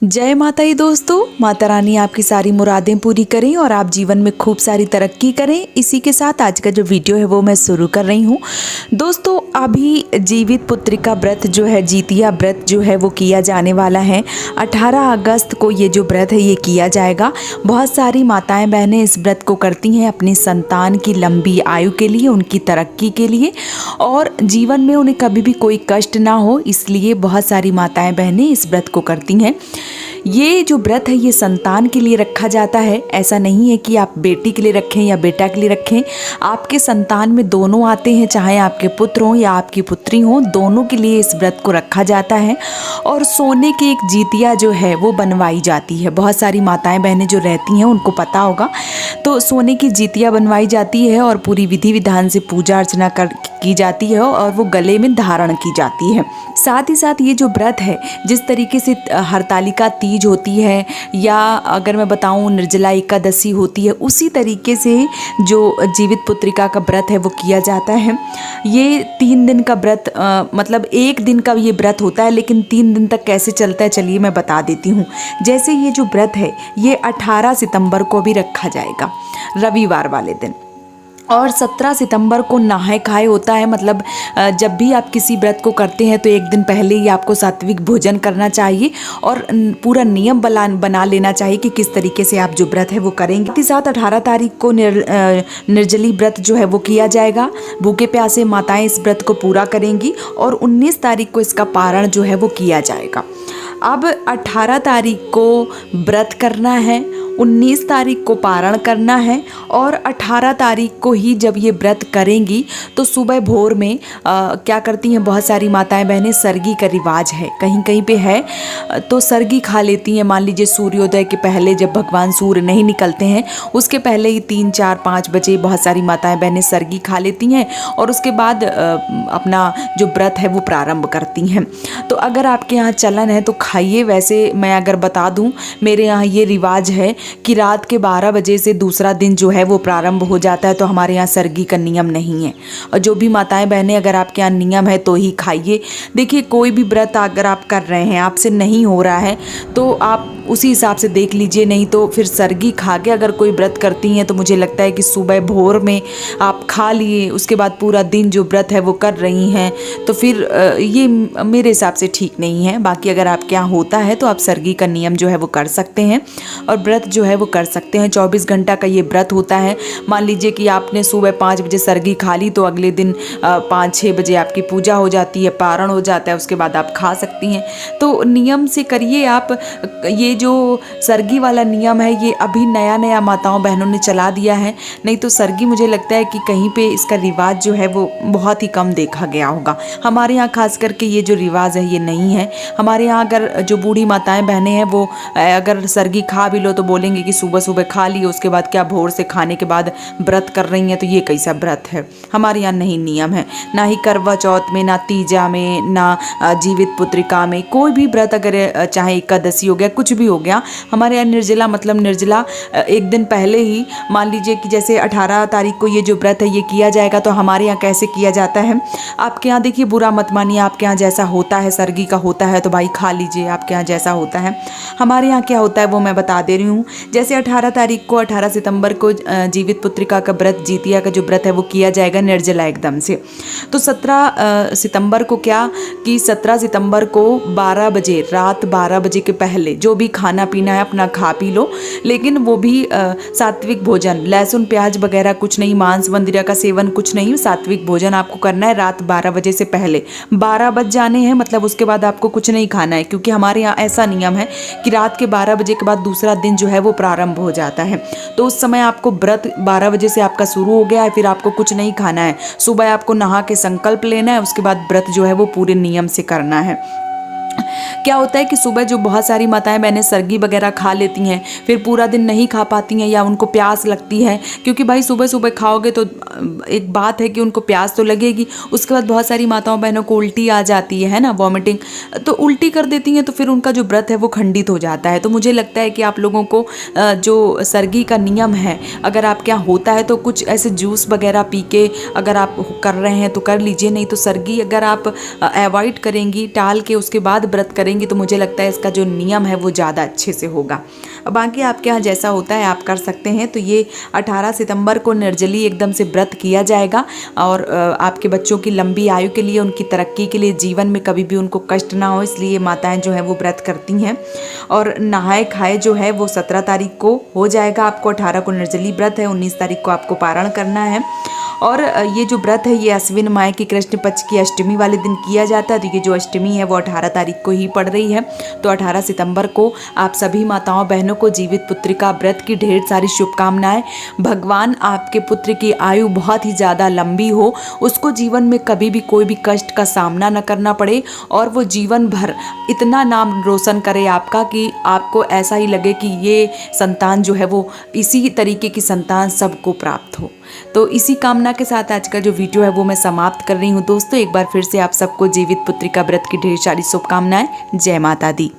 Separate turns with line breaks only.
जय माता दी दोस्तों। माता रानी आपकी सारी मुरादें पूरी करें और आप जीवन में खूब सारी तरक्की करें। इसी के साथ आज का जो वीडियो है वो मैं शुरू कर रही हूँ। दोस्तों अभी जीवित पुत्रिका व्रत जो है, जितिया व्रत जो है वो किया जाने वाला है। 18 अगस्त को ये जो व्रत है ये किया जाएगा। बहुत सारी माताएं बहनें इस व्रत को करती हैं अपनी संतान की लंबी आयु के लिए, उनकी तरक्की के लिए और जीवन में उन्हें कभी भी कोई कष्ट ना हो, इसलिए बहुत सारी माताएं बहनें इस व्रत को करती हैं। ये जो व्रत है ये संतान के लिए रखा जाता है। ऐसा नहीं है कि आप बेटी के लिए रखें या बेटा के लिए रखें। आपके संतान में दोनों आते हैं, चाहे आपके पुत्र हों या आपकी पुत्री हों, दोनों के लिए इस व्रत को रखा जाता है। और सोने की एक जितिया जो है वो बनवाई जाती है। बहुत सारी माताएं बहनें जो रहती हैं उनको पता होगा। तो सोने की जितिया बनवाई जाती है और पूरी विधि विधान से पूजा अर्चना की जाती है और वो गले में धारण की जाती है। साथ ही साथ ये जो व्रत है, जिस तरीके से हरतालिका तीज होती है या अगर मैं बताऊं निर्जला एकादशी होती है, उसी तरीके से जो जीवित पुत्रिका का व्रत है वो किया जाता है। ये 3 दिन का व्रत मतलब एक दिन का ये व्रत होता है, लेकिन 3 दिन तक कैसे चलता है चलिए मैं बता देती हूँ। जैसे ये जो व्रत है ये 18 सितंबर को भी रखा जाएगा, रविवार वाले दिन। और 17 सितंबर को नहाए खाए होता है। मतलब जब भी आप किसी व्रत को करते हैं तो एक दिन पहले ही आपको सात्विक भोजन करना चाहिए और पूरा नियम बना लेना चाहिए कि किस तरीके से आप जो व्रत है वो करेंगे। साथ ही साथ 18 तारीख को निर्जली व्रत जो है वो किया जाएगा। भूखे प्यासे माताएं इस व्रत को पूरा करेंगी और 19 तारीख को इसका पारण जो है वो किया जाएगा। अब 18 तारीख को व्रत करना है, 19 तारीख को पारण करना है और 18 तारीख को ही जब ये व्रत करेंगी तो सुबह भोर में क्या करती हैं बहुत सारी माताएं बहनें, सरगी का रिवाज है, कहीं कहीं पे है तो सरगी खा लेती हैं। मान लीजिए सूर्योदय के पहले, जब भगवान सूर्य नहीं निकलते हैं उसके पहले ही 3, 4, 5 बजे बहुत सारी माताएं बहनें सरगी खा लेती हैं और उसके बाद अपना जो व्रत है वो प्रारंभ करती हैं। तो अगर आपके यहाँ चलन है तो खाइए। वैसे मैं अगर बता दूँ, मेरे यहाँ ये रिवाज है कि रात के 12 बजे से दूसरा दिन जो है वो प्रारंभ हो जाता है। तो हमारे यहाँ सरगी का नियम नहीं है। और जो भी माताएं बहनें अगर आपके यहाँ नियम है तो ही खाइए। देखिए कोई भी व्रत अगर आप कर रहे हैं, आपसे नहीं हो रहा है तो आप उसी हिसाब से देख लीजिए, नहीं तो फिर सरगी खा के अगर कोई व्रत करती हैं तो मुझे लगता है कि सुबह भोर में आप खा लिए, उसके बाद पूरा दिन जो व्रत है वो कर रही हैं, तो फिर ये मेरे हिसाब से ठीक नहीं है। बाकी अगर आपके यहाँ होता है तो आप सरगी का नियम जो है वो कर सकते हैं और व्रत जो है वो कर सकते हैं। 24 घंटा का ये व्रत होता है। मान लीजिए कि आपने सुबह 5 बजे सरगी खा ली तो अगले दिन 5-6 बजे आपकी पूजा हो जाती है, पारण हो जाता है, उसके बाद आप खा सकती हैं। तो नियम से करिए आप। ये जो सरगी वाला नियम है ये अभी नया नया माताओं बहनों ने चला दिया है, नहीं तो सरगी मुझे लगता है कि कहीं पे इसका रिवाज जो है वो बहुत ही कम देखा गया होगा। हमारे यहाँ खास करके ये जो रिवाज है ये नहीं है। हमारे यहाँ अगर जो बूढ़ी माताएं बहनें हैं वो अगर सरगी खा भी लो तो बोलेंगे कि सुबह सुबह खा लिए, उसके बाद क्या भोर से खाने के बाद व्रत कर रही हैं, तो ये कैसा व्रत है। हमारे यहाँ नहीं नियम है, ना ही करवा चौथ में, ना तीजा में, ना जीवित पुत्रिका में। कोई भी व्रत अगर चाहे एकादशी हो गया, कुछ भी हो गया, हमारे यहाँ निर्जला मतलब निर्जला एक दिन पहले ही, मान लीजिए कि जैसे 18 तारीख को ये जो व्रत है ये किया जाएगा, तो हमारे यहाँ कैसे किया जाता है। आपके यहाँ देखिए बुरा मत मानिए, आपके यहाँ जैसा होता है सरगी का होता है तो भाई खा लीजिए, आपके यहाँ जैसा होता है। हमारे यहाँ क्या होता है वो मैं बता दे रही हूँ। जैसे 18 तारीख को 18 सितंबर को जीवित पुत्रिका का व्रत, जितिया का जो व्रत है वो किया जाएगा निर्जला एकदम से। तो 17 सितंबर को क्या कि 17 सितंबर को 12 बजे, रात 12 बजे के पहले जो भी खाना पीना है अपना खा पी लो, लेकिन वो भी सात्विक भोजन, लहसुन प्याज वगैरह कुछ नहीं, मांस वंदिरा का सेवन कुछ नहीं, सात्विक भोजन आपको करना है रात 12 बजे से पहले। 12 बज जाने हैं मतलब उसके बाद आपको कुछ नहीं खाना है, क्योंकि हमारे यहाँ ऐसा नियम है कि रात के 12 बजे के बाद दूसरा दिन जो है वो प्रारंभ हो जाता है। तो उस समय आपको व्रत 12 बजे से आपका शुरू हो गया है, फिर आपको कुछ नहीं खाना है। सुबह आपको नहा के संकल्प लेना है, उसके बाद व्रत जो है वो पूरे नियम से करना है। क्या होता है कि सुबह जो बहुत सारी माताएं बहनें सरगी वगैरह खा लेती हैं, फिर पूरा दिन नहीं खा पाती हैं या उनको प्यास लगती है, क्योंकि भाई सुबह सुबह खाओगे तो एक बात है कि उनको प्यास तो लगेगी। उसके बाद बहुत सारी माताओं बहनों को उल्टी आ जाती है ना, वॉमिटिंग, तो उल्टी कर देती हैं, तो फिर उनका जो व्रत है वो खंडित हो जाता है। तो मुझे लगता है कि आप लोगों को जो सरगी का नियम है, अगर आपके यहाँ होता है तो कुछ ऐसे जूस वगैरह पी के अगर आप कर रहे हैं तो कर लीजिए, नहीं तो सरगी अगर आप अवॉइड करेंगी, टाल के उसके बाद व्रत करेंगी तो मुझे लगता है इसका जो नियम है वो ज़्यादा अच्छे से होगा। अब बाकी आपके यहाँ जैसा होता है आप कर सकते हैं। तो ये 18 सितंबर को निर्जली एकदम से व्रत किया जाएगा और आपके बच्चों की लंबी आयु के लिए, उनकी तरक्की के लिए, जीवन में कभी भी उनको कष्ट ना हो, इसलिए माताएं जो है वो व्रत करती हैं। और नहाए खाए जो है वो 17 तारीख को हो जाएगा। आपको 18 को निर्जली व्रत है, 19 तारीख को आपको पारण करना है। और ये जो व्रत है ये अश्विन माह की कृष्ण पक्ष की अष्टमी वाले दिन किया जाता है। तो ये जो अष्टमी है वो 18 तारीख को ही पड़ रही है। तो 18 सितंबर को आप सभी माताओं बहनों को जीवित पुत्रिका व्रत की ढेर सारी शुभकामनाएं। भगवान आपके पुत्र की आयु बहुत ही ज़्यादा लंबी हो, उसको जीवन में कभी भी कोई भी कष्ट का सामना न करना पड़े और वो जीवन भर इतना नाम रोशन करे आपका कि आपको ऐसा ही लगे कि ये संतान जो है वो इसी तरीके की संतान सबको प्राप्त हो। तो इसी कामना के साथ आज का जो वीडियो है वो मैं समाप्त कर रही हूँ। दोस्तों एक बार फिर से आप सबको जीवित पुत्रिका व्रत की ढेर सारी शुभकामनाएं। जय माता दी।